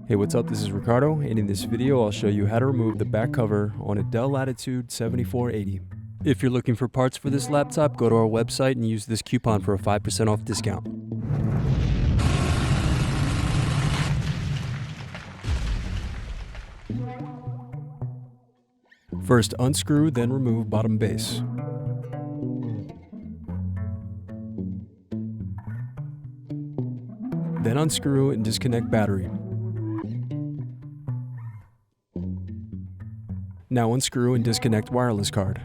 Hey, what's up? This is Ricardo, and in this video I'll show you how to remove the back cover on a Dell Latitude 7480. If you're looking for parts for this laptop, go to our website and use this coupon for a 5% off discount. First unscrew, then remove bottom base. Then unscrew and disconnect battery. Now unscrew and disconnect wireless card.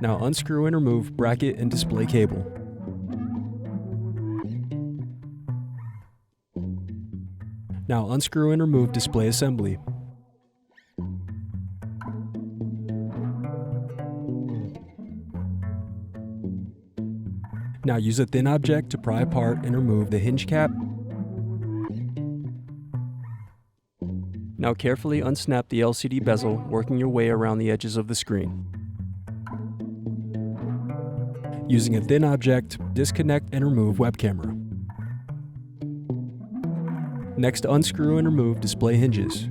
Now unscrew and remove bracket and display cable. Now unscrew and remove display assembly. Now use a thin object to pry apart and remove the hinge cap. Now carefully unsnap the LCD bezel, working your way around the edges of the screen. Using a thin object, disconnect and remove web camera. Next, unscrew and remove display hinges.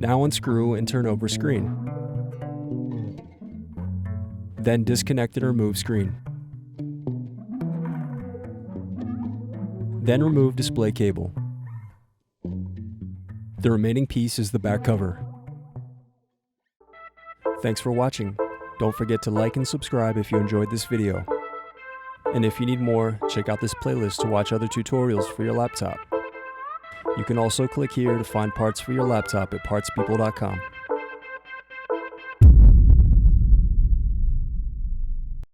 Now unscrew and turn over screen. Then disconnect and remove screen. Then remove display cable. The remaining piece is the back cover. Thanks for watching. Don't forget to like and subscribe if you enjoyed this video. And if you need more, check out this playlist to watch other tutorials for your laptop. You can also click here to find parts for your laptop at partspeople.com.